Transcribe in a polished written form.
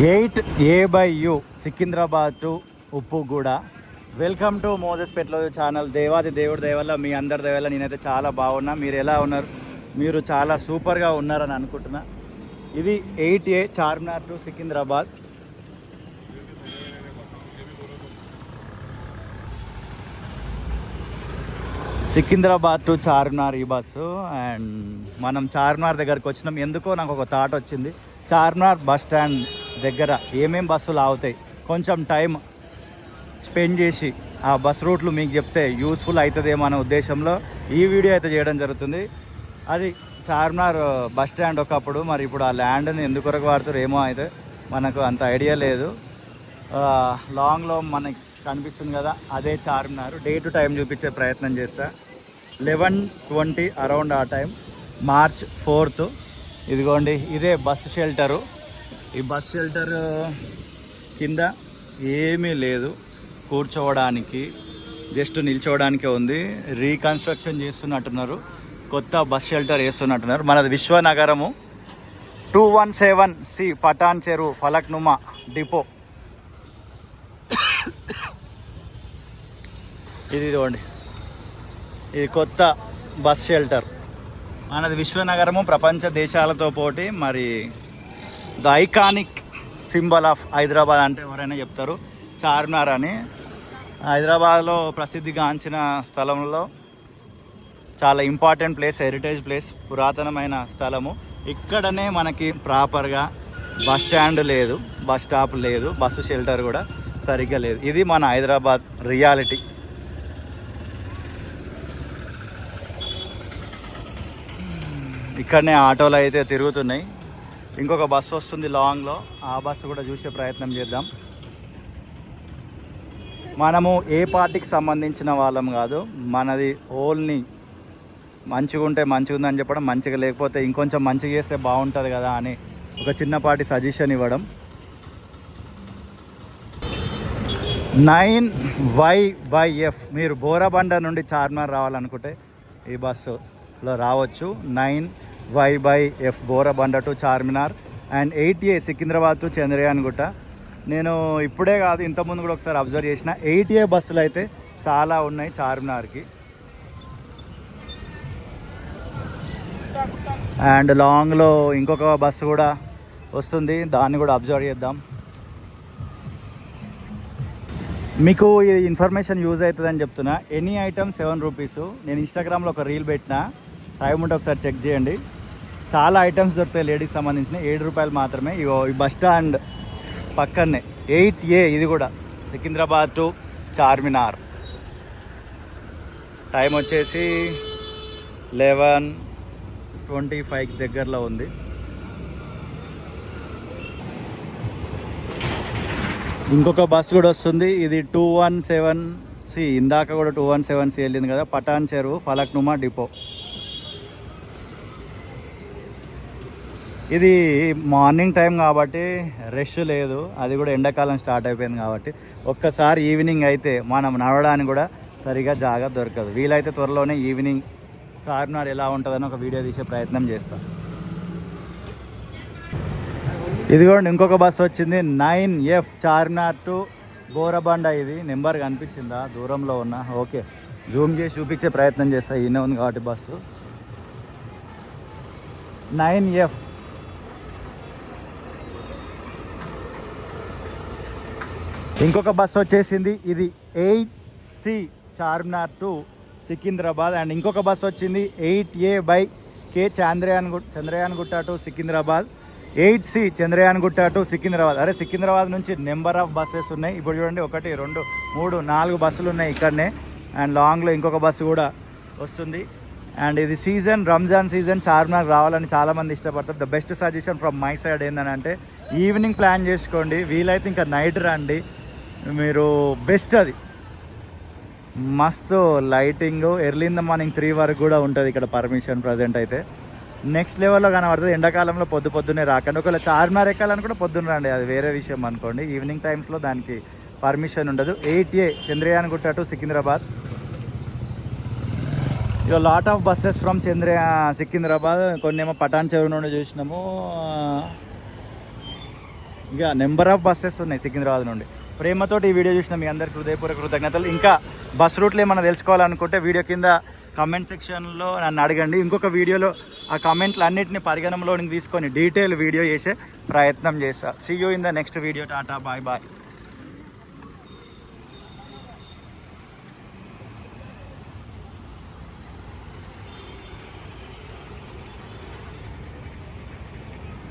8A/U Secunderabad to Uppuguda. Welcome to Moses పెట్లో channel. దేవాది దేవుడి దయవల్ల మీ అందరి దయవల్ల నేనైతే చాలా బాగున్నా. మీరు ఎలా ఉన్నారు? మీరు చాలా సూపర్గా ఉన్నారని అనుకుంటున్నా. ఇది 8A Charminar to Secunderabad. Secunderabad to Charminar ఈ బస్సు. అండ్ మనం చార్మినార్ దగ్గరకు వచ్చినాం. ఎందుకో నాకు ఒక థాట్ వచ్చింది, చార్మినార్ బస్ స్టాండ్ దగ్గర ఏమేం బస్సులు ఆగుతాయి, కొంచెం టైం స్పెండ్ చేసి ఆ బస్ రూట్లు మీకు చెప్తే యూస్ఫుల్ అవుతుందేమో అనే ఉద్దేశంలో ఈ వీడియో అయితే చేయడం జరుగుతుంది. అది చార్మినార్ బస్ స్టాండ్ ఒకప్పుడు, మరి ఇప్పుడు ఆ ల్యాండ్ని ఎందుకొరకు వాడుతారు ఏమో అయితే మనకు అంత ఐడియా లేదు. లాంగ్లో మనకి కనిపిస్తుంది కదా, అదే చార్మినార్. డే టు టైం చూపించే ప్రయత్నం చేస్తా. 11:20 అరౌండ్ ఆ టైం, March 4th. ఇదిగోండి, ఇదే బస్ షెల్టరు. ఈ బస్ షెల్టర్ కింద ఏమీ లేదు కూర్చోవడానికి, జస్ట్ నిల్చోవడానికే ఉంది. రీకన్స్ట్రక్షన్ చేస్తున్నట్టున్నారు, కొత్త బస్ షెల్టర్ వేస్తున్నట్టున్నారు. మనది విశ్వనగరము 217C పటాన్ చెరువు ఫలక్నుమా డిపో. ఇదిగోండి, ఇది కొత్త బస్ షెల్టర్. మనది విశ్వనగరము. ప్రపంచ దేశాలతో పోటీ మరి the iconic symbol of Hyderabad అంటే ఎవరైనా చెప్తారు చార్మినార్ అని. హైదరాబాద్లో ప్రసిద్ధిగాంచిన స్థలంలో చాలా ఇంపార్టెంట్ ప్లేస్, హెరిటేజ్ ప్లేస్, పురాతనమైన స్థలము. ఇక్కడనే మనకి ప్రాపర్గా బస్ స్టాండ్ లేదు, బస్ స్టాప్ లేదు, బస్సు షెల్టర్ కూడా సరిగ్గా లేదు. ఇది మన హైదరాబాద్ రియాలిటీ. ఇక్కడనే ఆటోలు అయితే తిరుగుతున్నాయి. ఇంకొక బస్సు వస్తుంది లాంగ్లో, ఆ బస్సు కూడా చూసే ప్రయత్నం చేద్దాం. మనము ఏ పార్టీకి సంబంధించిన వాళ్ళం కాదు, మనది ఓన్లీ మంచిగా ఉంటే మంచిగా ఉందని చెప్పడం, మంచిగా లేకపోతే ఇంకొంచెం మంచిగా చేస్తే బాగుంటుంది కదా అని ఒక చిన్నపాటి సజెషన్ ఇవ్వడం. 9YF మీరు బోరబండ నుండి చార్మినార్ రావాలనుకుంటే ఈ బస్సులో రావచ్చు. 9YF Borabanda to Charminar. And 8A Secunderabad to Chandrayangutta. నేను ఇప్పుడే కాదు, ఇంతకుముందు కూడా ఒకసారి అబ్జర్వ్ చేసిన. 8A బస్సులు అయితే చాలా ఉన్నాయి చార్మినార్కి. అండ్ లాంగ్లో ఇంకొక బస్సు కూడా వస్తుంది, దాన్ని కూడా అబ్జర్వ్ చేద్దాం. మీకు ఈ ఇన్ఫర్మేషన్ యూజ్ అవుతుందని చెప్తున్నా. Any item 7 rupees. నేను ఇన్స్టాగ్రామ్లో ఒక రీల్ పెట్టిన, టైం ఉంటే ఒకసారి చెక్ చేయండి. చాలా ఐటమ్స్ దొరుకుతాయి లేడీకి సంబంధించిన, 7 రూపాయలు మాత్రమే. ఈ బస్ స్టాండ్ పక్కనే 8A, ఇది కూడా సికింద్రాబాద్ టు చార్మినార్. టైం వచ్చేసి 11:25 దగ్గరలో ఉంది. ఇంకొక బస్సు కూడా వస్తుంది, ఇది 217C. ఇందాక కూడా 217C వెళ్ళింది కదా, పటాన్ చెరువు ఫలక్నుమా డిపో. ఇది మార్నింగ్ టైం కాబట్టి రష్ లేదు, అది కూడా ఎండాకాలం స్టార్ట్ అయిపోయింది కాబట్టి. ఒక్కసారి ఈవినింగ్ అయితే మనం నడవడానికి కూడా సరిగా జాగా దొరకదు. వీలైతే త్వరలోనే ఈవినింగ్ చార్మినార్ ఎలా ఉంటుందని ఒక వీడియో తీసే ప్రయత్నం చేస్తాం. ఇదిగోండి, ఇంకొక బస్సు వచ్చింది, 9F చార్మినార్ టు బోరబండ. ఇది నెంబర్ కనిపించిందా? దూరంలో ఉన్నా, ఓకే, జూమ్ చేసి చూపించే ప్రయత్నం చేస్తా. ఈయన ఉంది కాబట్టి బస్సు 9F. ఇంకొక బస్సు వచ్చేసింది, ఇది 8C Charminar to Secunderabad. And ఇంకొక బస్సు వచ్చింది 8A/K Chandrayangutta to Secunderabad. 8C Chandrayangutta to Secunderabad. అరే, సికింద్రాబాద్ నుంచి నెంబర్ ఆఫ్ బస్సెస్ ఉన్నాయి. ఇప్పుడు చూడండి, 1, 2, 3, 4 బస్సులు ఉన్నాయి ఇక్కడనే. అండ్ లాంగ్లో ఇంకొక బస్సు కూడా వస్తుంది. అండ్ ఇది సీజన్, రంజాన్ సీజన్, చార్మినార్ రావాలని చాలామంది ఇష్టపడతారు. The best suggestion from my side ఏంటంటే ఈవినింగ్ ప్లాన్ చేసుకోండి, వీలైతే ఇంకా నైట్ రండి మీరు, బెస్ట్. అది మస్తు lighting, early in the morning 3 వరకు కూడా ఉంటుంది ఇక్కడ పర్మిషన్. ప్రజెంట్ అయితే నెక్స్ట్ లెవెల్లో కనబడుతుంది. ఎండాకాలంలో పొద్దున్నే రాకండి. ఒకవేళ చార్మినార్ ఎక్కాలని కూడా పొద్దున్న రండి, అది వేరే విషయం అనుకోండి. ఈవినింగ్ టైమ్స్లో దానికి పర్మిషన్ ఉండదు. 8A Chandrayangutta to Secunderabad. ఇక lot of buses from Secunderabad. కొన్ని ఏమో పటాన్ చెరువు నుండి చూసినాము, ఇక నెంబర్ ఆఫ్ బస్సెస్ ఉన్నాయి సికింద్రాబాద్ నుండి. ప్రేమతోటి ఈ వీడియో చూసిన మీ అందరికీ హృదయపూర్వక కృతజ్ఞతలు. ఇంకా బస్ రూట్లు ఏమైనా తెలుసుకోవాలనుకుంటే వీడియో కింద కమెంట్ సెక్షన్లో నన్ను అడగండి. ఇంకొక వీడియోలో ఆ కమెంట్లు అన్నింటినీ పరిగణనలోకి తీసుకొని డీటెయిల్ వీడియో చేసే ప్రయత్నం చేస్తా. See you in the next video. టాటా, బాయ్ బాయ్.